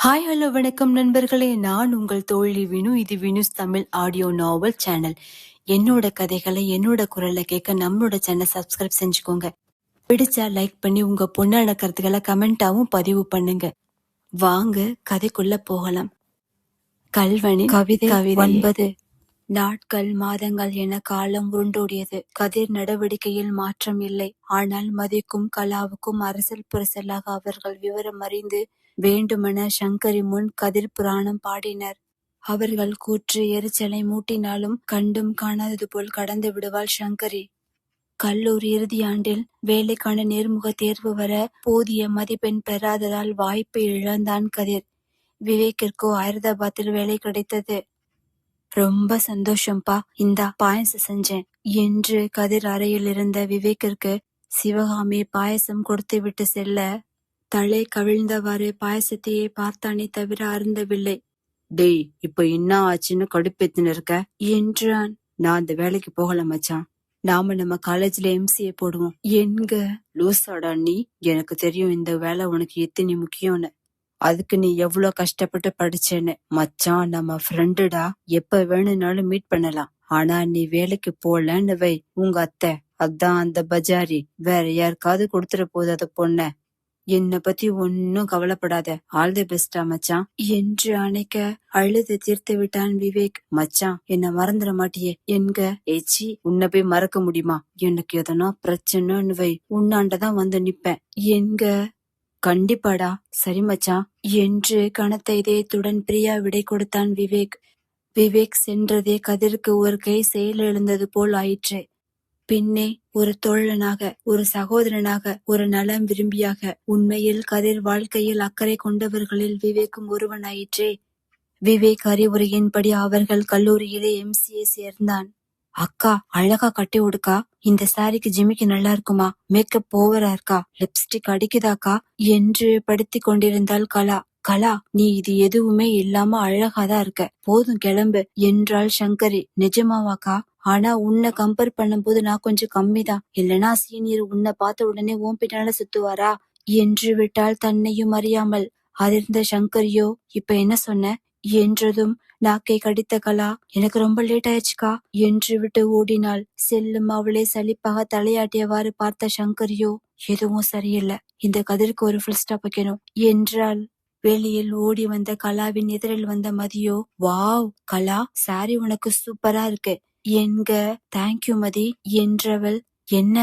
Hi hello வணக்கம் நண்பர்களே, நான் உங்கள் தோழி வினு. இது வினுஸ் தமிழ் ஆடியோ நாவல் சேனல். என்னோட கதைகளை என்னோட குரல்ல கேட்க நம்மளோட சேனல் சப்ஸ்கிரைப் செஞ்சுக்கோங்க. பிடிச்சா லைக் பண்ணி உங்க பொண்ணான கருத்துக்களை கமெண்டாவும் பதிவு பண்ணுங்க. வாங்க கதைக்குள்ள போகலாம். கல்வனின் கவிதை 9. நாட்கள் மாதங்கள் என காலம் உருண்டோடியது. கதிர் நடவடிக்கையில் மாற்றம் இல்லை. ஆனால் மதிக்கும் கலாவுக்கும் அரசல் புரசலாக அவர்கள் விவரம் அறிந்து வேண்டுமென சங்கரி முன் கதிர் புராணம் பாடினர். அவர்கள் கூற்று எரிச்சலை மூட்டினாலும் கண்டும் காணாதது போல் கடந்து விடுவாள் சங்கரி. கல்லூரி இறுதியாண்டில் வேலைக்கான நேர்முக தேர்வு வர போதிய மதிப்பெண் பெறாததால் வாய்ப்பை இழந்தான் கதிர். விவேக்கிற்கோ ஹைதராபாத்தில் வேலை கிடைத்தது. ரொம்ப சந்தோஷம்பா, இந்தா பாயசம் செஞ்சேன் என்று கதிர் அறையில் இருந்த விவேக்கிற்கு சிவகாமி பாயசம் கொடுத்து விட்டு செல்ல, தலை கவிழ்ந்தவாறு பாயசத்தையே பார்த்தானே தவிர அருந்தவில்லை. டேய், இப்ப என்ன ஆச்சுன்னு கடுப்பேத்துன்னு இருக்க என்றான். நான் அந்த வேலைக்கு போகல மச்சான். நாம நம்ம காலேஜ்ல எம்சிஏ போடுவோம். என்க லூசாடா நீ? எனக்கு தெரியும் இந்த வேலை உனக்கு எத்தனை முக்கியம்னு. அதுக்கு நீ எவ்வளவு கஷ்டப்பட்டு படிச்சேன்னு. மச்சான், நம்ம ஃப்ரெண்டுடா, எப்ப வேணும்னாலும் மீட் பண்ணலாம். ஆனா நீ வேலைக்கு போலன்னு வை, உங்க அத்தை, அதான் அந்த பஜாரி, வேற யாருக்காவது கொடுத்துட போது அத பொண்ண. என்னை பத்தி ஒன்னும் கவலைப்படாத. ஆல் தி பெஸ்டா மச்சான் என்று அணைக்க அழுது தீர்த்து விட்டான் விவேக். மச்சான், என்ன மறந்துட மாட்டியே என்க? ஏச்சி, உன்னை போய் மறக்க முடியுமா? எனக்கு எதனா பிரச்சனைன்னு வை, உன்னாண்டதான் வந்து நிப்பேன் என்க. கண்டிப்பாடா, சரி மச்சான் என்று கனத்த இதயத்துடன் பிரியா விடை கொடுத்தான் விவேக். விவேக் சென்றதே கதிருக்கு ஒரு கை செயலிழந்தது போல் ஆயிற்று. பின்னே ஒரு தோழனாக, ஒரு சகோதரனாக, ஒரு நலம் விரும்பியாக, உண்மையில் கதிர் வாழ்க்கையில் அக்கறை கொண்டவர்களில் விவேக்கும் ஒருவனாயிற்றே. விவேக் அறிவுரையின்படி அவர்கள் கல்லூரியிலே எம்சிஏ சேர்ந்தான். அக்கா, அழகா கட்டி உடுக்கா, இந்த சாரிக்கு ஜிமிக்கு நல்லா இருக்குமா, மேக்கப் ஓவரா இருக்கா, லிப்ஸ்டிக் அடிக்குதாக்கா என்று படுத்தி கொண்டிருந்தாள் கலா. கலா, நீ இது எதுவுமே இல்லாம அழகாதான் இருக்க, போதும் கிளம்பு என்றாள் சங்கரி. நிஜமாவாக்கா? ஆனா உன்னை கம்பேர் பண்ணும் போது நான் கொஞ்சம் கம்மிதான். இல்லனா சீனியர் உன்னை பார்த்த உடனே ஓம் பின்னால சுத்துவாரா என்று விட்டால் தன்னையும் அறியாமல். அதிர்ந்த சங்கரியோ, இப்ப என்ன சொன்ன என்றதும் நாக்கை கடித்த கலா, எனக்கு ரொம்ப லேட் ஆயிடுச்சுக்கா என்று விட்டு ஓடினாள். செல்லும் அவளை சலிப்பாக தலையாட்டியவாறு பார்த்த சங்கரியோ, எதுவும் சரியில்லை, இந்த கதிருக்கு ஒரு ஃபுல் ஸ்டாப் வைக்கணும் என்றாள். வெளியில் ஓடி வந்த கலாவின் எதிரில் வந்த மதியோ, வாவ் கலா, சாரி உனக்கு சூப்பரா இருக்கு என்க. தேங்க்யூ மதி என்றவள், என்ன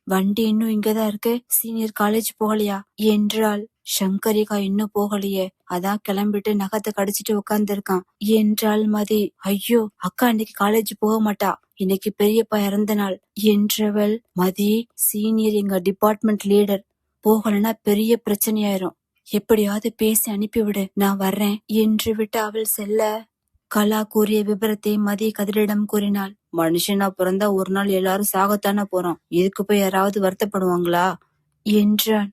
வண்டி இன்னும் இங்கதான் இருக்கு, சீனியர் காலேஜ் போகலையா என்றாள். சங்கரிகா இன்னும் போகலையே, அதான் கிளம்பிட்டு நகத்தை கடிச்சிட்டு உட்கார்ந்து இருக்கான் என்றாள் மதி. ஐயோ, அக்கா இன்னைக்கு காலேஜ் போக மாட்டா, இன்னைக்கு பெரியப்பா இறந்த நாள் என்றவள். மதி, சீனியர் எங்க டிபார்ட்மெண்ட் லீடர், போகலன்னா பெரிய பிரச்சனையாயிரும், எப்படியாவது பேசி அனுப்பிவிடு, நான் வர்றேன் என்று விட்டு அவள் செல்ல, கலா கூறிய விபரத்தை மதி கதிரிடம் கூறினாள். மனுஷனா பிறந்தா ஒரு நாள் எல்லாரும் சாகத்தானே போறோம், இதுக்கு போய் யாராவது வருத்தப்படுவாங்களா என்றான்.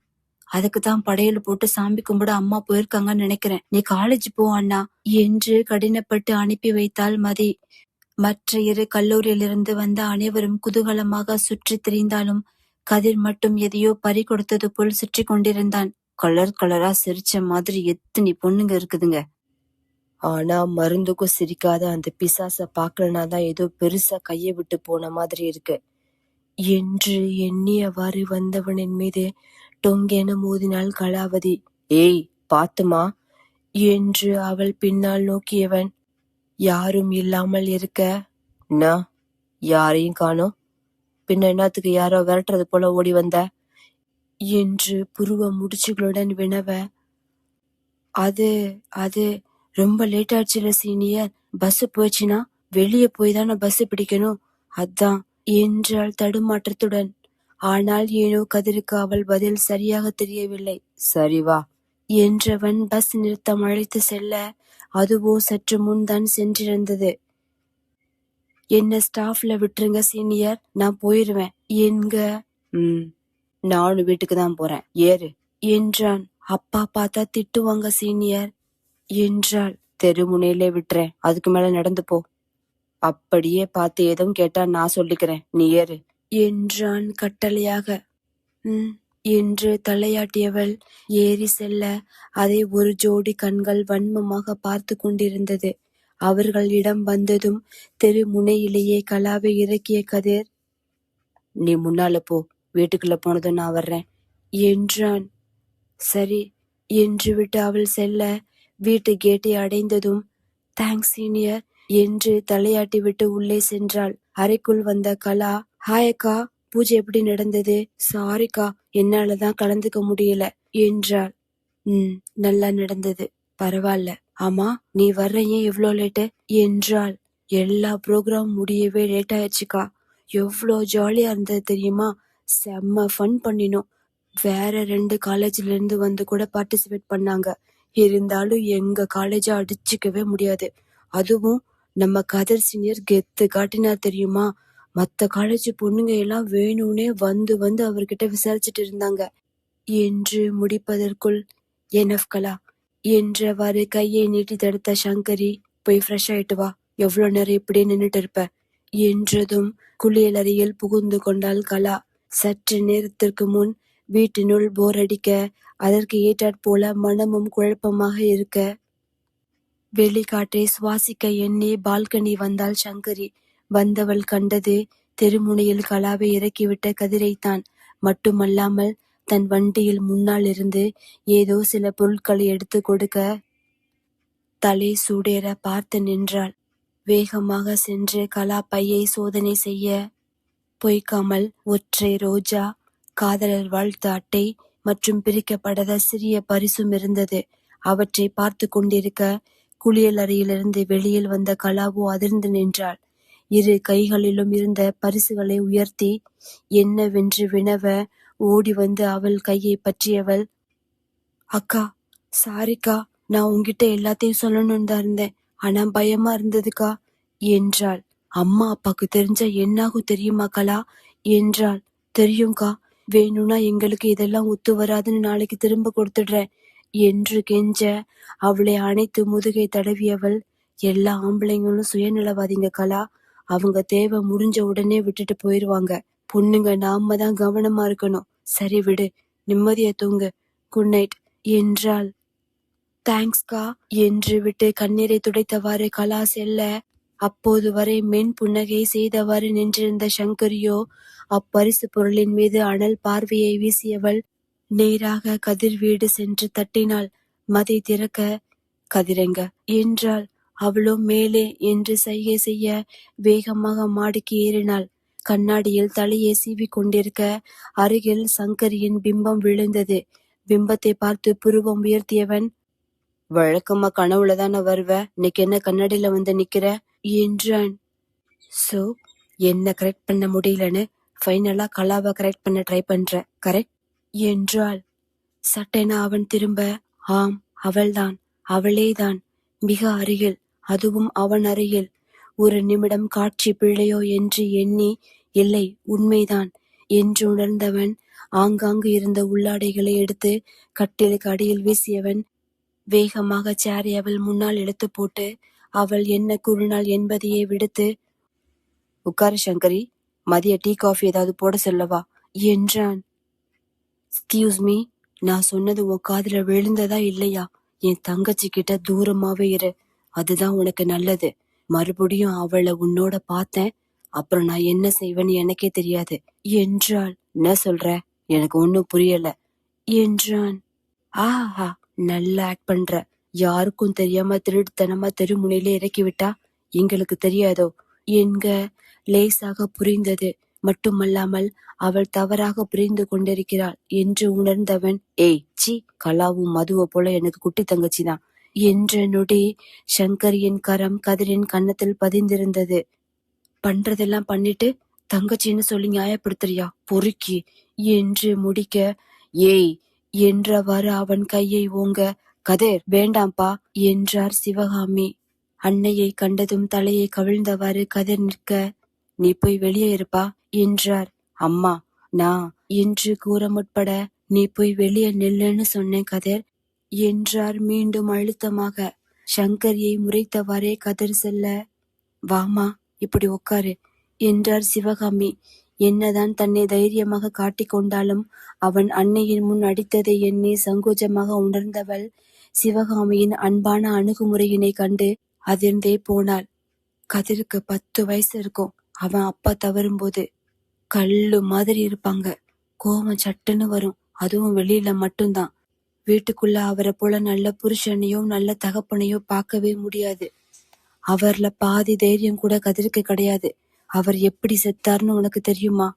அதுக்குதான் படையல் போட்டு சாமி கும்பிட அம்மா போயிருக்காங்கன்னு நினைக்கிறேன், நீ காலேஜ் போ அண்ணா என்று கடினப்பட்டு அனுப்பி வைத்தாள் மதி. மற்ற இரு கல்லூரியிலிருந்து வந்த அனைவரும் குதூகலமாக சுற்றி திரிந்தாலும் கதிர் மட்டும் எதையோ பறி கொடுத்தது போல் சுற்றி கொண்டிருந்தான். கலர் கலரா சிரிச்ச மாதிரி எத்தனை பொண்ணுங்க இருக்குதுங்க, ஆனா மருந்துக்கும் சிரிக்காத அந்த பிசாச பாக்கலனாதான் ஏதோ பெருசா கைய விட்டு போன மாதிரி இருக்கு என்று எண்ணியவாறு வந்தவனின் மீது டொங்கென மோதினாள் கலாவதி. ஏய் பாத்துமா என்று அவள் பின்னால் நோக்கியவன், யாரும் இல்லாமல் இருக்க, நான் யாரையும் காணோம், பின்ன என்னத்துக்கு யாரோ விரட்டுறது போல ஓடி வந்த என்று புருவ முடிச்சுகளுடன் வினவ, அது அது ரொம்ப லேட் ஆச்சுல சீனியர், பஸ் போயிடுச்சுன்னா வெளியே போய் தானே பஸ் பிடிக்கணும், அதான் என்றாள் தடுமாற்றத்துடன். ஆனால் ஏனோ கதிருக்கு அவள் பதில் சரியாக தெரியவில்லை. சரி வா என்றவன் பஸ் நிறுத்தம் அழைத்து செல்ல, அதுவோ சற்று முன்தான் சென்றிருந்தது. என்ன ஸ்டாஃப்ல விட்டுருங்க சீனியர், நான் போயிருவேன் என்க. நானும் வீட்டுக்கு தான் போறேன், ஏறு என்றான். அப்பா பார்த்தா திட்டுவாங்க சீனியர் என்றாள். தெருமுனையிலே விட்டுறேன், அதுக்கு மேல நடந்து போ. அப்படியே பார்த்து எதுவும் கேட்டா நான் சொல்லிக்கிறேன், நீ ஏறு என்றான் கட்டளையாக. என்று தலையாட்டியவள் ஏறி செல்ல அதை ஒரு ஜோடி கண்கள் வன்மமாக பார்த்து கொண்டிருந்தது. அவர்கள் இடம் வந்ததும் தெரு முனையிலேயே கலாவை இறக்கிய கதிர், நீ முன்னால போ, வீட்டுக்குள்ள போனதும் நான் வர்றேன் என்றான். சரி என்று விட்டு அவள் செல்ல வீட்டு கேட்டை அடைந்ததும் தேங்க்ஸ் சீனியர் என்று தலையாட்டி விட்டு உள்ளே சென்றாள். அறைக்குள் வந்த கலா, ஹாய் அக்கா, பூஜை எப்படி நடந்தது? சாரிக்கா, என்னாலதான் கலந்துக்க முடியல என்றாள். நல்லா நடந்தது, பரவாயில்ல. ஆமா, நீ வர்ற ஏன் இவ்ளோ லேட்டு என்றாள். எல்லா ப்ரோக்ராம் முடியவே லேட் ஆயிடுச்சுக்கா. எவ்வளோ ஜாலியா இருந்தது தெரியுமா? செம்ம ஃபன் பண்ணினோம். வேற 2 காலேஜ்ல இருந்து வந்து கூட பார்ட்டிசிபேட் பண்ணாங்க. இருந்தாலும் எங்க காலேஜ அடிச்சுக்கவே முடியாது. அதுவும் நம்ம கதர் சீனியர் கெத்து காட்டினார் தெரியுமா? மத்த காலேஜ் பொண்ணுங்க எல்லாம் வேணும்னே வந்து வந்து அவர்கிட்ட விசாரிச்சுட்டு இருந்தாங்க என்று முடிப்பதற்குள் என்எஃப் கலா என்றவாறு கையை நீட்டி தடுத்த சங்கரி, போய் ஃப்ரெஷ் ஆயிட்டு வா, எவ்வளவு நேரம் இப்படியே நின்னுட்டு இருப்ப என்றதும் குளியலறையில் புகுந்து கொண்டாள் கலா. சற்று நேரத்திற்கு முன் வீட்டினுள் போர் அடிக்க, அதற்கு ஏற்றாற்போல மனமும் குழப்பமாக இருக்க, வெளிக்காட்டை சுவாசிக்க எண்ணி பால்கனி வந்தாள் சங்கரி. வந்தவள் கண்டது தெருமுனையில் கலாவை இறக்கிவிட்ட கதிரைத்தான். மட்டுமல்லாமல் தன் வண்டியில் முன்னால் இருந்து ஏதோ சில பொருட்களை எடுத்து கொடுக்க தலை சூடேற பார்த்து நின்றாள். வேகமாக சென்று கலா பையை சோதனை செய்ய, பொய்க்காமல் ஒற்றை ரோஜா, காதலர் வாழ்த்து அட்டை மற்றும் பிரிக்கப்படாத சிறிய பரிசும் இருந்தது. அவற்றை பார்த்து கொண்டிருக்க குளியலறையிலிருந்து வெளியில் வந்த கலாவோ அதிர்ந்து நின்றாள். 2 கைகளிலும் இருந்த பரிசுகளை உயர்த்தி என்னவென்று வினவ ஓடி வந்து அவள் கையை பற்றியவள், அக்கா, சாரிக்கா, நான் உன்கிட்ட எல்லாத்தையும் சொல்லணும்னு தான் இருந்தேன், ஆனா பயமா இருந்ததுக்கா என்றாள். அம்மா அப்பாக்கு தெரிஞ்சா என்னாகும் தெரியுமா கலா என்றாள். தெரியும்கா, வேணும்னா எங்களுக்கு இதெல்லாம் ஒத்து வராதுன்னு நாளைக்கு திரும்ப கொடுத்துடுறேன் என்று கெஞ்ச அவளை அணைத்து முதுகை தடவியவள், எல்லா ஆம்பளைங்களும் சுயநலவாதிங்க கலா, அவங்க தேவை முடிஞ்ச உடனே விட்டுட்டு போயிருவாங்க. பொண்ணுங்க நாம தான் கவனமா இருக்கணும். சரி விடு, நிம்மதியா தூங்கு, குட் நைட் என்றாள். தேங்க்ஸ்கா என்று விட்டு கண்ணீரை துடைத்தவாறு கலா செல்ல, அப்போது வரை மென் புன்னகை செய்தவாறு நின்றிருந்த சங்கரியோ அப்பரிசு பொருளின் மீது அனல் பார்வையை வீசியவள் நேராக கதிர் வீடு சென்று தட்டினாள். மதி திறக்க, கதிரெங்க என்றாள். அவளோ மேலே என்று சைகை செய்ய வேகமாக மாடிக்கு ஏறினாள். கண்ணாடியில் தலையை சீவி கொண்டிருக்க அருகில் சங்கரியின் பிம்பம் விழுந்தது. பிம்பத்தை பார்த்து புருவம் உயர்த்தியவன், வழக்கமா கனவுலதான வருவ, இன்னைக்கு என்ன கண்ணாடியில வந்து நிக்கிற என்றான். சோ, என்ன கரெக்ட் பண்ண முடியலன்னு ஃபைனலா கலாவை கரெக்ட் பண்ண ட்ரை பண்ற, கரெக்ட் என்றாள். சட்டென அவன் திரும்ப, ஆம், அவள்தான், அவளேதான், மிக அருகில், அதுவும் அவன் அருகில். ஒரு நிமிடம் காட்சி பிழையோ என்று எண்ணி, இல்லை, உண்மைதான் என்று உணர்ந்தவன் ஆங்காங்கு இருந்த உள்ளாடைகளை எடுத்து கட்டிலுக்கு அடியில் வீசியவன் வேகமாக சேரை அவள் முன்னால் இழுத்து போட்டு அவள் என்ன கூறினாள் என்பதையே விடுத்து, உட்காரு சங்கரி, மதிய டீ காஃபி ஏதாவது போட சொல்லவா என்றான். எக்ஸ்கியூஸ் மீ, நான் சொன்னது உன் காதுல விழுந்ததா இல்லையா? என் தங்கச்சி கிட்ட தூரமாவே இரு, அதுதான் உனக்கு நல்லது. மறுபடியும் அவளை உன்னோட பார்த்தேன், அப்புறம் நான் என்ன செய்வேன்னு எனக்கே தெரியாது என்றாள். என்ன சொல்ற, எனக்கு ஒன்னும் புரியல என்றான். ஆஹா, நல்லா ஆக்ட் பண்ற. யாருக்கும் தெரியாம திருட்டுத்தனமா தெருமுனையில இறக்கி விட்டா எங்களுக்கு தெரியாதோ என்க லேசாக புரிந்தது. மட்டுமல்லாமல் அவள் தவறாக புரிந்து கொண்டிருக்கிறாள் என்று உணர்ந்தவன், ஏய் சி, கலாவும் மதுவை போல எனக்கு குட்டி தங்கச்சிதான் என்ற நொடி சங்கரியின் கரம் கதிரின் கன்னத்தில் பதிந்திருந்தது. பண்றதெல்லாம் பண்ணிட்டு தங்கச்சின்னு சொல்லி நியாயப்படுத்துறியா பொறுக்கி என்று முடிக்க, ஏய் என்றவாறு அவன் கையை ஓங்க, கதிர் வேண்டாம்பா என்றார் சிவகாமி. அன்னையை கண்டதும் தலையை கவிழ்ந்தவாறு கதிர் நிற்க, நீ போய் வெளியே இருப்பா என்றார். அம்மா, நான் என்று கூற முற்பட, நீ போய் வெளியே நில்லுன்னு சொன்னேன் கதிர் என்றார் மீண்டும் அழுத்தமாக. சங்கரியை முறைத்தவாறே கதிர் செல்ல, வாமா இப்படி உட்காரு என்றார் சிவகாமி. என்னதான் தன்னை தைரியமாக காட்டிக்கொண்டாலும் அவன் அன்னையின் முன் அடித்ததை எண்ணி சங்கோஜமாக உணர்ந்தவள் சிவகாமியின் அன்பான அணுகுமுறையினை கண்டு அதிர்ந்தே போனாள். கதிருக்கு 10 வயசு இருக்கும். அவன் அப்பா தவறும்போது கல்லு மாதிரி இருப்பாங்க. கோவம் சட்டுன்னு வரும். அதுவும் வெளியில மட்டும்தான். வீட்டுக்குள்ள அவரை போல நல்ல புருஷனையோ நல்ல தகப்பனையோ பார்க்கவே முடியாது. அவர்ல பாதி தைரியம் கூட கதிருக்கு கிடையாது. அவர் எப்படி செத்தார்னு உனக்கு தெரியுமா?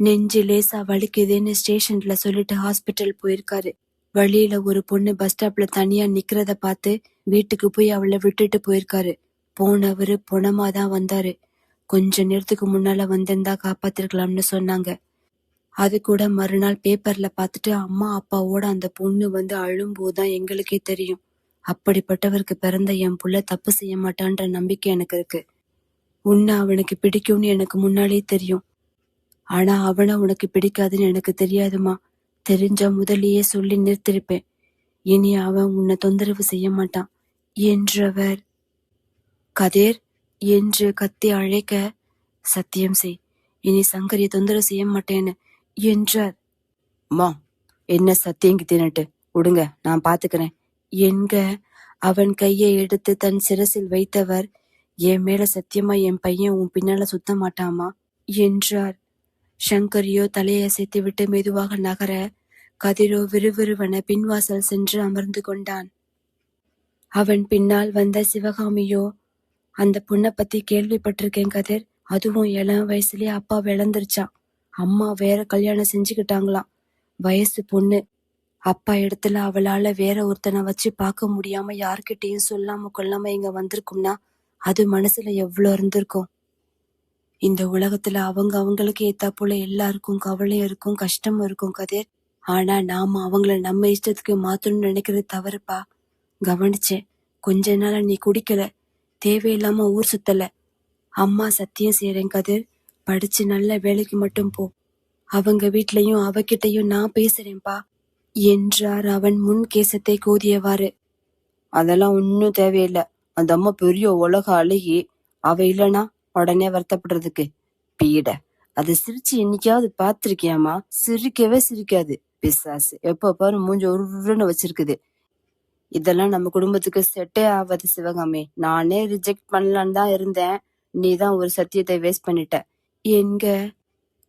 நெஞ்சு லேசா வலிக்குதுன்னு ஸ்டேஷன்ல சொல்லிட்டு ஹாஸ்பிட்டல் போயிருக்காரு. வழியில ஒரு பொண்ணு பஸ் ஸ்டாப்ல தனியா நிக்கிறத பார்த்து வீட்டுக்கு போய் அவளை விட்டுட்டு போயிருக்காரு. போனவரு பொணமாதான் வந்தாரு. கொஞ்ச நேரத்துக்கு முன்னால வந்திருந்தா காப்பாத்திருக்கலாம்னு சொன்னாங்க. அது கூட மறுநாள் பேப்பர்ல பார்த்துட்டு அம்மா அப்பாவோட அந்த பொண்ணு வந்து அழும்போதுதான் எங்களுக்கே தெரியும். அப்படிப்பட்டவருக்கு பிறந்த என் புள்ள தப்பு செய்ய மாட்டான்ற நம்பிக்கை எனக்கு இருக்கு. உன்னை அவனுக்கு பிடிக்கும்னு எனக்கு முன்னாலே தெரியும். ஆனா அவனை உனக்கு பிடிக்காதுன்னு எனக்கு தெரியாதுமா. தெரிஞ்சா முதலியே சொல்லி நிறுத்திருப்பேன். இனி அவன் உன்னை தொந்தரவு செய்ய மாட்டான் என்றவர். கதிர் என்று கத்தி அழைக்க, சத்தியம் செய், இனி சங்கரியை தொந்தரவு செய்ய மாட்டேன்னு என்றார். மா என்ன சத்தியங்கி தின்னுட்டு விடுங்க, நான் பாத்துக்கிறேன் என்க அவன் கையை எடுத்து தன் சிரசில் வைத்தவர், என் மேல சத்தியமா என் பையன் உன் பின்னால சுத்த மாட்டாமா என்றார். சங்கரியோ தலையசைத்து விட்டு மெதுவாக நகர, கதிரோ விறுவிறுவென பின்வாசல் சென்று அமர்ந்து கொண்டான். அவன் பின்னால் வந்த சிவகாமியோ, அந்த பொண்ணை பத்தி கேள்விப்பட்டிருக்கேன் கதிர். அதுவும் இளம் வயசுலயே அப்பா இழந்துருச்சான். அம்மா வேற கல்யாணம் செஞ்சுக்கிட்டாங்களாம். வயசு பொண்ணு. அப்பா இடத்துல அவளால வேற ஒருத்தனை வச்சு பார்க்க முடியாம யார்கிட்டையும் சொல்லாம கொள்ளாம இங்க வந்திருக்கும்னா அது மனசுல எவ்வளவு இருந்திருக்கும். இந்த உலகத்துல அவங்களுக்கு ஏத்தா போல எல்லாருக்கும் கவலையும் இருக்கும், கஷ்டமும் இருக்கும் கதிர். ஆனா நாம அவங்கள நம்ம இஷ்டத்துக்கு மாத்தணும்னு நினைக்கிறது தவறுப்பா. கவனிச்சேன். கொஞ்ச நாளா நீ குடிக்கல, தேவையில்லாம ஊர் சுத்தல. அம்மா சத்தியம் செய்யறேன் கதிர், படிச்சு நல்ல வேலைக்கு மட்டும் போ. அவங்க வீட்லயும் அவகிட்டையும் நான் பேசுறேன்பா என்றார் அவன் முன் கேசத்தை கோதியவாறு. அதெல்லாம் ஒன்னும் தேவையில்லை. அந்த அம்மா பெரிய உலக அழகி. அவ இல்லனா உடனே வருத்தப்படுறதுக்கு பீட. அது சிரிச்சு என்னைக்காவது பாத்திருக்கியாமா? சிரிக்கவே சிரிக்காது. பிசாசு எப்ப பாரு மூஞ்ச உருன்னு வச்சிருக்குது. இதெல்லாம் நம்ம குடும்பத்துக்கு செட்டே ஆகாது சிவகாமி. நானே ரிஜெக்ட் பண்ணலான்னு தான் இருந்தேன். நீதான் ஒரு சத்தியத்தை வேஸ்ட் பண்ணிட்ட எங்க.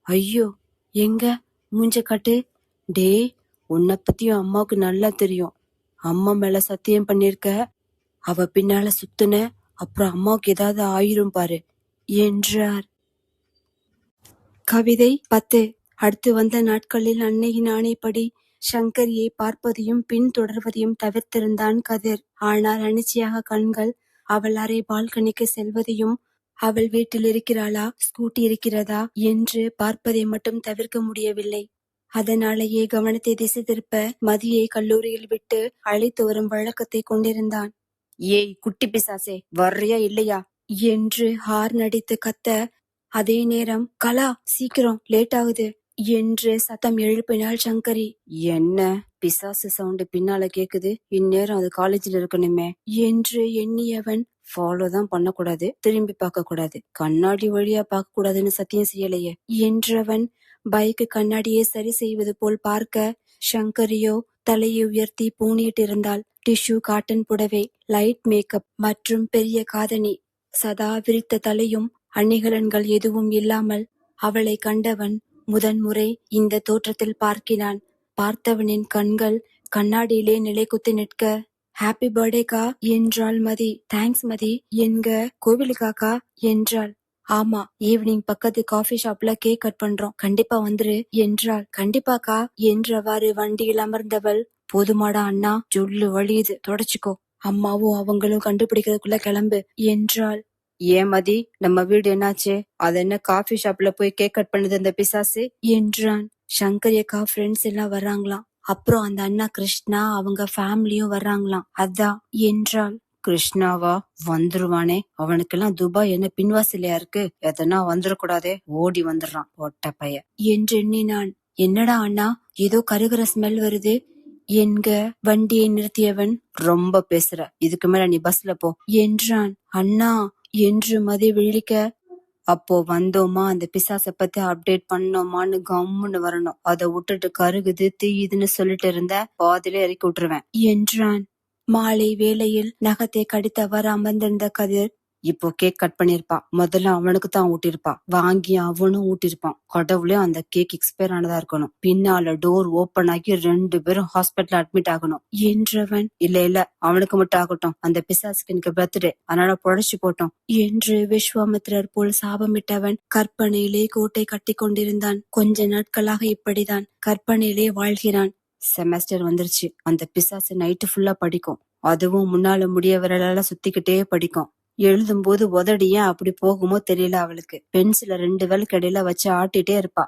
ஐயோ எங்க மூஞ்ச காட்டு. டே, உன்னை பத்தியும் அம்மாவுக்கு நல்லா தெரியும். அம்மா மேல சத்தியம் பண்ணிருக்க. அவ பின்னால சுத்துன அப்புறம் அம்மாவுக்கு ஏதாவது ஆயிரும் பாரு என்றார். கவிதை 10. அடுத்து வந்த நாட்களில் அன்னையின் ஆணைப்படி சங்கரியை பார்ப்பதையும் பின் தொடர்வதையும் தவிர்த்திருந்தான் கதிர். ஆனால் அனிச்சையாக கண்கள் அவள் அறை பால்கனிக்கு செல்வதையும், அவள் வீட்டில் இருக்கிறாளா, ஸ்கூட்டி இருக்கிறதா என்று பார்ப்பதை மட்டும் தவிர்க்க முடியவில்லை. அதனாலேயே கவனத்தை திசை திருப்ப மதியை கல்லூரியில் விட்டு அழைத்து வரும் வழக்கத்தை கொண்டிருந்தான். ஏய் குட்டி பிசாசே, வர்றியா இல்லையா என்று ஹார்ன் அடித்து கத்த, அதே நேரம் கலா சீக்கிரம் லேட் ஆகுது என்று சத்தம் எழுப்பினாள் சங்கரி. என்ன பிசாசு சவுண்டு பின்னால கேக்குது, இந்நேரம் அது காலேஜில் இருக்கணுமே என்று எண்ணியவன், ஃபாலோ தான் பண்ணக்கூடாது, திரும்பி பார்க்க கூடாது, கண்ணாடி வழியா பார்க்க கூடாதுன்னு சத்தியம் செய்யலையே என்றவன் பைக்கு கண்ணாடியை சரி செய்வது போல் பார்க்க, சங்கரியோ தலையை உயர்த்தி பூணிட்டு இருந்தாள். டிஷ்யூ காட்டன் புடவை, லைட் மேக்கப் மற்றும் பெரிய காதணி, சதா விரித்த தலையும் அணிகலன்கள் எதுவும் இல்லாமல் அவளை கண்டவன் முதன்முறை இந்த தோற்றத்தில் பார்க்கிறான். பார்த்தவனின் கண்கள் கண்ணாடியிலே நிலை குத்தி நிற்க, ஹாப்பி பர்த்டேக்கா என்றாள் மதி. தேங்க்ஸ் மதி. என்க கோவிலுக்காக்கா என்றாள். ஆமா, ஈவினிங் பக்கத்து காஃபி ஷாப்ல கேக் கட் பண்றோம், கண்டிப்பா வந்துரு என்றாள். கண்டிப்பாக்கா என்றவாறு வண்டியில் அமர்ந்தவள், போதுமாடா அண்ணா, ஜொல்லு வழியுது, தொடச்சுக்கோ, அம்மாவும் அவங்களும் கண்டுபிடிக்கிறதுக்குள்ள கிளம்பு என்றாள். ஏமதி, நம்ம வீடு என்னாச்சு? அது என்ன காஃபி ஷாப்ல போய் கேக் கட் பண்ணுது அந்த பிசாசு என்றான். சங்கரி அக்கா ஃப்ரெண்ட்ஸ் எல்லாம் வர்றாங்களாம். அப்புறம் அந்த அண்ணா கிருஷ்ணா அவங்க ஃபேமிலியும் வர்றாங்களாம், அதான் என்றாள். கிருஷ்ணாவா? வந்துருவானே, அவனுக்கெல்லாம் துபாய் என்ன பின்வாசலையா இருக்கு, எதனா வந்துடக்கூடாதே, ஓடி வந்துடுறான் ஒட்ட பைய என்றெண்ணினான். என்னடா அண்ணா, ஏதோ கருகிற ஸ்மெல் வருது என்க வண்டியை நிறுத்தியவன், ரொம்ப பேசுற, இதுக்கு மேல நீ பஸ்ல போ என்றான். அண்ணா என்று மதி விழிக்க, அப்போ வந்தோமா அந்த பிசாச பத்தி அப்டேட் பண்ணோமான்னு கம்முன்னு வரணும். அத விட்டுட்டு கருகுது தீயுதுன்னு சொல்லிட்டு இருந்த பாதியில இறக்கி விட்டுருவேன் என்றான். மாலை வேளையில் நகத்தை கடித்தவர் அமர்ந்திருந்த கதிர் இப்போ கேக் கட் பண்ணிருப்பான். முதல்ல அவனுக்கு தான் ஊட்டிருப்பான். வாங்கி அவனும் ஊட்டிருப்பான். கடவுளே அந்த கேக் எக்ஸ்பயர் ஆனதா இருக்கணும். பின்னால டோர் ஓபன் ஆகி 2 பேரும் ஹாஸ்பிட்டல் அட்மிட் ஆகணும் என்றவன் இல்ல அவனுக்கு மட்டும் ஆகட்டும். அந்த பிசாசுக்கு எனக்கு பர்த்டே, அதனால புழைச்சு போட்டோம் என்று விஸ்வாமித்திரர் போல் சாபமிட்டவன் கற்பனையிலே கோட்டை கட்டி கொண்டிருந்தான். கொஞ்ச நாட்களாக இப்படிதான் கற்பனையிலே வாழ்கிறான். செமஸ்டர் வந்துருச்சு. அந்த பிசாசு நைட்டு ஃபுல்லா படிக்கும். அதுவும் முன்னால முடிய விரலால சுத்திக்கிட்டே படிக்கும். எழுதும் போது உதடி ஏன் அப்படி போகுமோ தெரியல அவளுக்கு. பென்சில 2 விரலுக்கு இடையில வச்சு ஆட்டிட்டே இருப்பா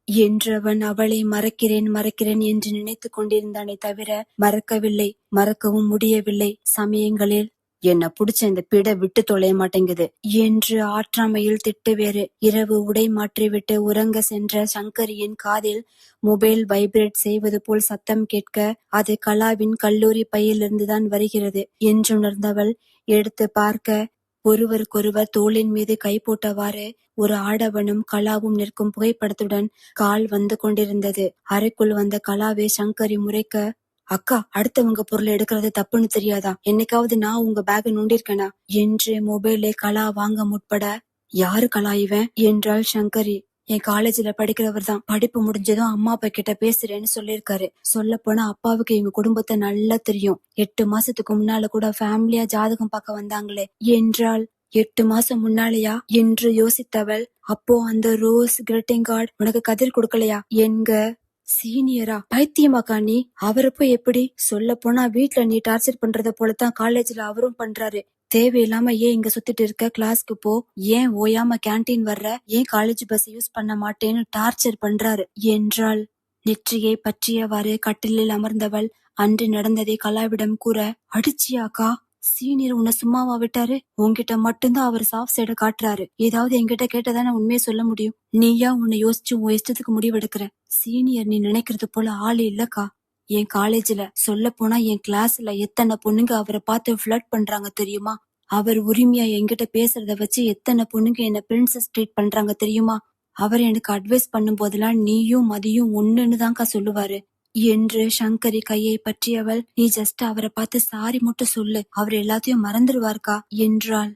என்றவன் அவளை மறக்கிறேன் மறக்கிறேன் என்று நினைத்து கொண்டிருந்தானே தவிர மறக்கவில்லை. மறக்கவும் முடியவில்லை. சமயங்களில் என்ன புடிச்ச இந்த பிட விட்டு தொலைய மாட்டேங்குது என்று ஆற்றாமையில் திட்டு வேறு. இரவு உடை மாற்றிவிட்டு உறங்க சென்ற சங்கரியின் காதில் மொபைல் வைப்ரேட் செய்வது போல் சத்தம் கேட்க அது கலாவின் கல்லூரி பையிலிருந்துதான் வருகிறது என்றுணர்ந்தவள் எடுத்து பார்க்க ஒருவருக்கொருவர் தோளின் மீது கை போட்டவாறு ஒரு ஆடவனும் கலாவும் நிற்கும் புகைப்படத்துடன் கால் வந்து கொண்டிருந்தது. அறைக்குள் வந்த கலாவை சங்கரி முறைக்க, அக்கா அடுத்தவங்க பொருளை எடுக்கிறது தப்புன்னு தெரியாதா? என்னைக்காவது நான் உங்க பேக நோண்டிருக்கேனா என்று மொபைலை கலா வாங்க முற்பட, யாரு கலா இவன் என்றாள் சங்கரி. என் காலேஜ்ல படிக்கிறவர் தான். படிப்பு முடிஞ்சதும் அம்மா அப்பா கிட்ட பேசுறேன்னு சொல்லிருக்காரு. சொல்ல போனா அப்பாவுக்கு எங்க குடும்பத்தை நல்லா தெரியும். 8 மாசத்துக்கு முன்னால கூட ஃபேமிலியா ஜாதகம் பார்க்க வந்தாங்களே என்றாள். 8 மாசம் முன்னாலேயா என்று யோசித்தவள், அப்போ அந்த ரோஸ் கிரீட்டிங் கார்டு உனக்கு கதிர் கொடுக்கலையா என்க. சீனியரா? பைத்தியமாக்கா நீ? அவரை போய் எப்படி? சொல்ல போனா வீட்டுல நீ டார்ச்சர் பண்றத போலதான் காலேஜ்ல அவரும் பண்றாரு. தேவையில்லாம ஏன் இங்க சுத்திட்டு இருக்க? கிளாஸ்க்கு போ. ஏன் ஓயாம கேண்டீன் வர்ற? ஏன் காலேஜ் பஸ் யூஸ் பண்ண மாட்டேன்னு டார்ச்சர் பண்றாரு என்றாள். நெற்றியை பற்றியவாறு கட்டிலில் அமர்ந்தவள் அன்று நடந்ததை கலாவிடம் கூற, அடிச்சியாக்கா? சீனியர் உன்னை சும்மாவா விட்டாரு? உன்கிட்ட மட்டும்தான் அவர் சாஃப்ட் சைட காட்டுறாரு. ஏதாவது என்கிட்ட கேட்டதானே உண்மையை சொல்ல முடியும். நீயா உன்னை யோசிச்சு உன் இஷ்டத்துக்கு முடிவெடுக்கிற. சீனியர் நீ நினைக்கிறது போல ஆளு இல்லக்கா. என் காலேஜ்ல சொல்ல போனா என் கிளாஸ்ல எத்தனை பொண்ணுங்க அவரை பார்த்து ஃபிளர்ட் பண்றாங்க தெரியுமா? அவர் உரிமையா என்கிட்ட பேசுறத வச்சு எத்தனை பொண்ணுங்க என்ன பிரின்சஸ் ட்ரீட் பண்றாங்க தெரியுமா? அவர் எனக்கு அட்வைஸ் பண்ணும் போதெல்லாம் நீயும் மதியும் ஒண்ணுன்னு தான்க்கா சொல்லுவாரு என்று சங்கரி கையை பற்றியவள், நீ ஜஸ்ட் அவரை பார்த்து சாரி மட்டும் சொல்லு, அவர் எல்லாத்தையும் மறந்துடுவார்க்கா என்றாள்.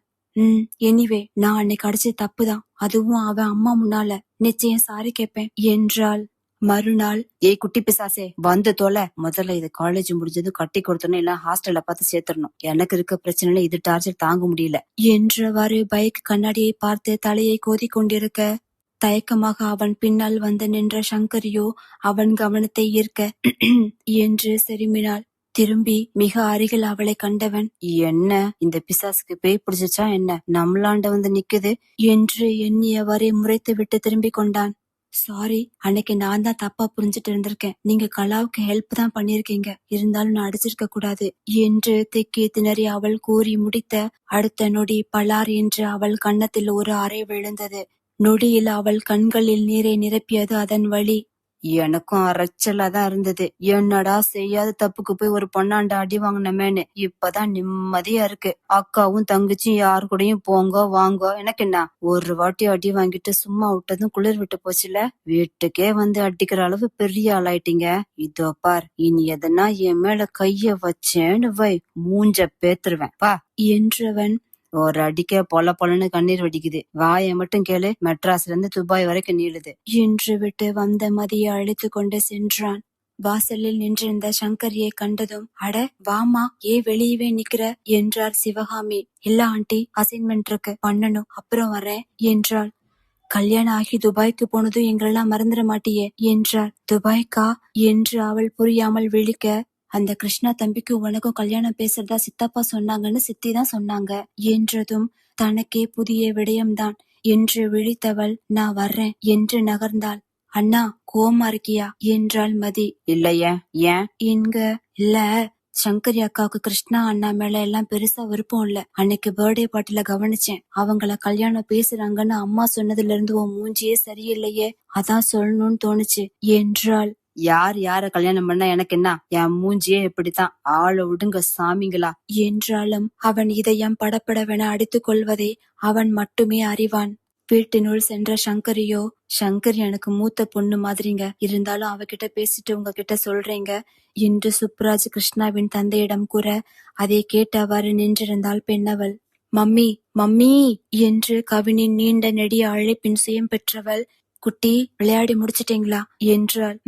எனிவே நான் அன்னைக்கு அடிச்சது தப்புதான். அதுவும் அவன் அம்மா முன்னால. நிச்சயம் சாரி கேட்பேன் என்றாள். மறுநாள், ஏய் குட்டி பிசாசே வந்து தொலை. முதல்ல இது காலேஜ் முடிஞ்சது கட்டி கொடுத்தோன்னு இல்ல ஹாஸ்டல்ல பார்த்து சேர்த்துடணும். எனக்கு இருக்க பிரச்சனைல இது டார்ச்சர் தாங்க முடியல என்றவாறு பைக் கண்ணாடியை பார்த்து தலையை கோதி கொண்டிருக்க தயக்கமாக அவன் பின்னால் வந்து நின்ற சங்கரியோ அவன் கவனத்தை ஈர்க்க என்று செருமினாள். திரும்பி மிக அருகில் அவளை கண்டவன், என்ன இந்த பிசாசுக்கு பேய் பிடிச்சிச்சா என்ன? நம்மளாண்ட வந்து நிக்குது என்று எண்ணியவரை முறைத்து விட்டு திரும்பி கொண்டான். சாரி, அன்னைக்கு நான் தான் தப்பா புரிஞ்சுட்டு இருந்திருக்கேன். நீங்க கலாவுக்கு ஹெல்ப் தான் பண்ணிருக்கீங்க. இருந்தாலும் நான் அடிச்சிருக்க கூடாது என்று திக்கி திணறி அவள் கூறி முடித்த அடுத்த நொடி பலார் என்று அவள் கன்னத்தில் ஒரு அறை விழுந்தது. நொடியில் அவள் கண்களில் நீரை நிரப்பியது அதன் வழி. எனக்கும் அரைச்சலாதான் இருந்தது. என்னடா செய்யாத தப்புக்கு போய் ஒரு பொண்ணாண்ட அடி வாங்கினமேன்னு இப்பதான் நிம்மதியா இருக்கு. அக்காவும் தங்கச்சியும் யாரு கூடயும் போங்க வாங்க, எனக்கு என்ன? ஒரு வாட்டி அடி வாங்கிட்டு சும்மா விட்டதும் குளிர் விட்டு போச்சுல. வீட்டுக்கே வந்து அடிக்கிற அளவு பெரிய ஆளாயிட்டீங்க. இதோ பார், இனி எதனா என் மேல கைய வச்சேன்னு வை, மூஞ்ச பேத்துருவேன் பா என்றவன் ஒரு அடிக்க பொல பொலன்னு கண்ணீர் வடிக்குது. வாயை மட்டும் கேளு, மெட்ராஸ்ல இருந்து துபாய் வரைக்கும் நீளுது என்று விட்டு வந்த மதியை அழைத்து கொண்டு சென்றான். வாசலில் நின்றிருந்த சங்கரியை கண்டதும், அட வாமா, ஏன் வெளியவே நிக்கிற என்றார் சிவகாமி. இல்ல ஆண்டி, அசைன்மெண்ட் இருக்கு, பண்ணணும், அப்புறம் வரேன் என்றாள். கல்யாணம் ஆகி துபாய்க்கு போனதும் எங்களெல்லாம் மறந்துட மாட்டியே என்றார். துபாய்க்கா என்று அவள் புரியாமல் விழிக்க, அந்த கிருஷ்ணா தம்பிக்கு உனக்கும் கல்யாணம் பேசுறதா சித்தப்பா சொன்னாங்கன்னு சித்தி தான் சொன்னாங்க என்றதும் தனக்கே புதிய விடயம்தான் என்று விழித்தவள், நான் வர்றேன் என்று நகர்ந்தாள். அண்ணா கோமா இருக்கியா என்றாள் மதி. இல்லையே, ஏன் என்க. இல்ல, சங்கரி அக்காவுக்கு கிருஷ்ணா அண்ணா மேல எல்லாம் பெருசா விருப்பம் இல்ல. அன்னைக்கு பர்த்டே பார்ட்டில கவனிச்சேன். அவங்கள கல்யாணம் பேசுறாங்கன்னு அம்மா சொன்னதுல இருந்து உன் மூஞ்சியே சரியில்லையே, அதான் சொல்லணும்னு தோணுச்சு என்றாள். யார் யார கல்யாணம் பண்ணா எனக்கு என்ன? என் மூஞ்சியே இப்படித்தான், ஆளை விடுங்க சாமிங்களா என்றாலும் அவன் இதயம் படப்படவென அடித்துக் கொள்வதை அவன் மட்டுமே அறிவான். வீட்டினுள் சென்ற சங்கரியோ, சங்கரி எனக்கு மூத்த பொண்ணு மாதிரிங்க, இருந்தாலும் அவகிட்ட பேசிட்டு உங்ககிட்ட சொல்றேங்க என்று சுப்ராஜ் கிருஷ்ணாவின் தந்தையிடம் கூற, அதை கேட்டவாறு நின்றிருந்தாள் பெண்ணவள். மம்மி மம்மி என்று கவினின் நீண்ட நெடிய அழைப்பின் சுயம் பெற்றவள், குட்டி விளையாடி முடிச்சிட்டீங்களா என்றாள்.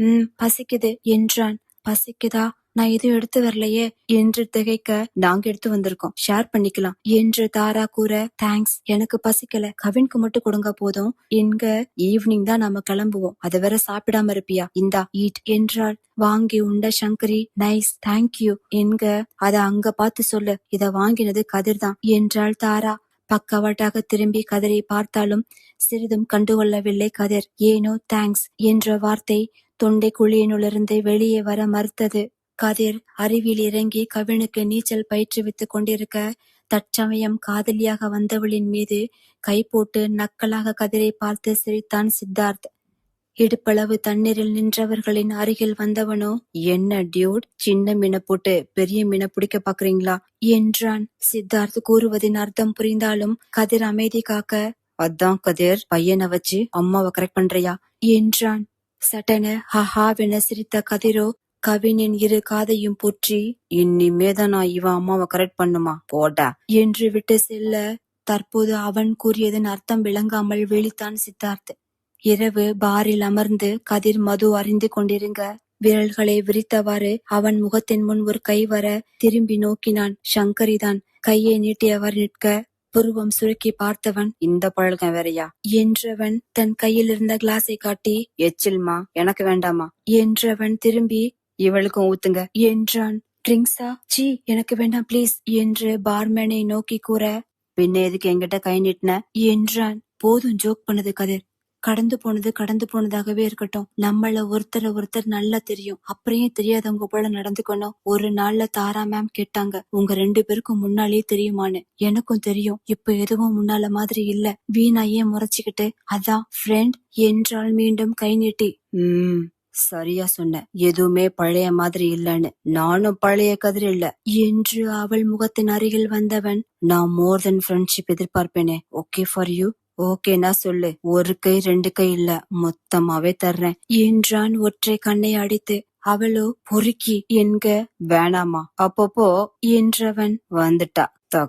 பசிக்குது என்றான். பசிக்குதா? நான் எதுவும் எடுத்து வரலையே என்று திகைக்க, நாங்க எடுத்து வந்திருக்கோம், ஷேர் பண்ணிக்கலாம் என்று தாரா கூற, தேங்க்ஸ், எனக்கு பசிக்கல, கவினுக்கு மட்டும் கொடுங்க போதும், எங்க ஈவினிங் தான் நாம கிளம்புவோம், அதை வேற சாப்பிடாம இருப்பியா, இந்தா ஈட் என்றாள். வாங்கி உண்ட சங்கரி, நைஸ் தேங்க்யூ என்க, அத அங்க பார்த்து சொல்லு, இத வாங்கினது கதிர் தான் என்றாள் தாரா. பக்கவாட்டாக திரும்பி கதிரை பார்த்தாலும் சிறிதும் கண்டுகொள்ளவில்லை கதிர். ஏனோ தேங்க்ஸ் என்ற வார்த்தை தொண்டை குழியினுள்ளிருந்து வெளியே வர மறுத்தது. கதிர் அருவியில் இறங்கி கவினுக்கு நீச்சல் பயிற்றுவித்துக் கொண்டிருக்க, தற்சமயம் காதலியாக வந்தவளின் மீது கை போட்டு நக்கலாக கதிரை பார்த்து சிரித்தான் சித்தார்த். இடுப்பளவு தண்ணீரில் நின்றவர்களின் அருகில் வந்தவனோ, என்ன டியூட், சின்ன மீனை போட்டு பெரிய மீனை பிடிக்க பாக்குறீங்களா என்றான். சித்தார்த் கூறுவதின் அர்த்தம் புரிந்தாலும் கதிர் அமைதி காக்க, அதான் கதிர், பையனை வச்சு அம்மாவை கரெக்ட் பண்றியா என்றான். சட்டென ஹஹாவென சிரித்த கதிரோ கவினின் இரு காதையும் பொற்றி, இனிமேதான் நான் இவன் அம்மாவை கரெக்ட் பண்ணுமா போடா என்று விட்டு செல்ல, தற்போது அவன் கூறியதன் அர்த்தம் விளங்காமல் விழித்தான் சித்தார்த். இரவு பாரில் அமர்ந்து கதிர் மது அறிந்து கொண்டிருங்க, விரல்களை விரித்தவாறு அவன் முகத்தின் முன் ஒரு கை வர திரும்பி நோக்கினான். சங்கரிதான். கையை நீட்டியவர் நிற்க, புருவம் சுருக்கி பார்த்தவன், இந்த பழக்கம் வேறையா என்றவன் தன் கையில் இருந்த கிளாஸை காட்டி, எச்சில்மா, எனக்கு வேண்டாமா என்றவன் திரும்பி, இவளுக்கும் ஊத்துங்க என்றான். ட்ரிங்க்ஸா? சீ, எனக்கு வேண்டாம் ப்ளீஸ் என்று பார்மேனை நோக்கி கூற, பின்ன எதுக்கு என்கிட்ட கை நீட்டின என்றான். போதும் ஜோக் பண்ணது கதிர், கடந்து போனது கடந்து போனதாகவே இருக்கட்டும், நம்மள ஒருத்தர் நல்லா தெரியும், அப்புறம் தெரியாதவங்க போல நடந்துக்கணும். ஒரு நாள்ல தாரா மேம் கேட்டாங்க, உங்க 2 பேருக்கும் முன்னாலே தெரியுமான்னு. எனக்கும் தெரியும், இப்ப எதுவும் முன்னால மாதிரி இல்ல, வீணா ஏன் முறைச்சுக்கிட்டு, அதான் ஃப்ரெண்ட் என்றால் மீண்டும் கை நீட்டி. சரியா சொன்ன, எதுவுமே பழைய மாதிரி இல்லன்னு, நானும் பழைய கதிர் இல்ல என்று அவள் முகத்தின் அருகில் வந்தவன், நான் மோர் தென் ஃப்ரெண்ட்ஷிப் எதிர்பார்ப்பேனே, ஓகே ஃபார் யூ? ஓகேனா சொல்லு, ஒரு கை 2 கை இல்ல, மொத்தமாவே தர்றேன் என்றான் ஒற்றை கண்ணை அடித்து. அவளோ பொறுக்கி என்க, வேணாமா அப்பப்போ என்றவன், வந்துட்டா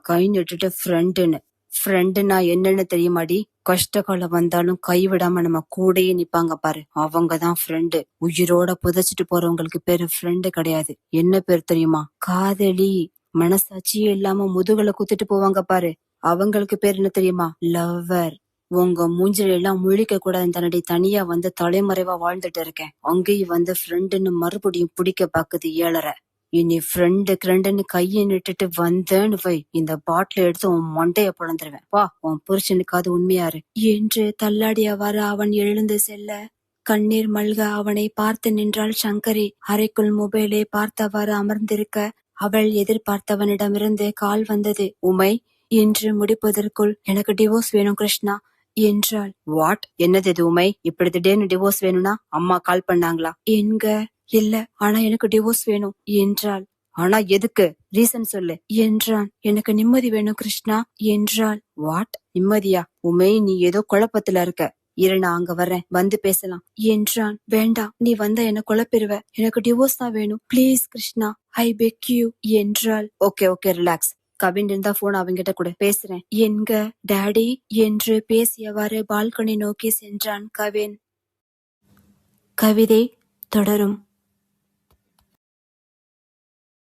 கை நிட்டுட்டு ஃப்ரெண்டுன்னு. ஃப்ரெண்டுனா என்னன்னு தெரியுமாடி, கஷ்ட காலம் வந்தாலும் கைவிடாம நம்ம கூடயே நிப்பாங்க பாரு, அவங்கதான் ஃப்ரெண்டு. உயிரோட புதைச்சிட்டு போறவங்களுக்கு பேரு ஃப்ரெண்டு கிடையாது, என்ன பேர் தெரியுமா, காதலி. மனசாட்சியே இல்லாம முதுகுல குத்திட்டு போவாங்க பாரு, அவங்களுக்கு பேர் என்ன தெரியுமா, லவ்வர். உங்க மூஞ்சில எல்லாம் முழிக்க கூடாது தன்னடி, தனியா வந்து தலைமறைவா வாழ்ந்துட்டு இருக்கேன், அங்கேயும் வந்து ஃப்ரெண்டுன்னு மறுபடியும் பிடிக்க பாக்குது ஏழரை. இனி ஃப்ரெண்டுன்னு கையை நிட்டுட்டு வந்தேன்னு வை, இந்த பாட்டில எடுத்து உன் மண்டைய பிளந்துருவேன், வா உன் புருஷனுக்காவது உண்மையாரு என்று தள்ளாடியவாறு அவன் எழுந்து செல்ல, கண்ணீர் மல்க அவனை பார்த்து நின்றாள் சங்கரி. அறைக்குள் மொபைலை பார்த்தவாறு அமர்ந்திருக்க, அவள் எதிர்பார்த்தவனிடமிருந்து கால் வந்தது. உமை என்று முடிப்பதற்குள், எனக்கு டிவோர்ஸ் வேணும் கிருஷ்ணா என்றாள். வாட், என்னது இது உமை, இப்படி திடீர்னு டிவோர்ஸ் வேணும்னா அம்மா கால் பண்ணாங்களா என்க, இல்ல, ஆனா எனக்கு டிவோர்ஸ் வேணும் என்றாள். ஆனா எதுக்கு, ரீசன் சொல்லு என்றான். எனக்கு நிம்மதி வேணும் கிருஷ்ணா என்றாள். வாட், நிம்மதியா? உமை, நீ ஏதோ குழப்பத்துல இருக்க, இரு நான் அங்க வர்றேன், வந்து பேசலாம் என்றான். வேண்டாம், நீ வந்தா என்ன குழப்பிடுவ, எனக்கு டிவோர்ஸ் தான் வேணும், please Krishna, I peg you என்றாள். ஓகே ஓகே ரிலாக்ஸ், கவின் இருந்தா போன் அவங்கிட்ட கூட பேசுறேன் என்க, டாடி என்று பேசியவாறு பால்கனி நோக்கி சென்றான் கவின். கவிதை தொடரும்.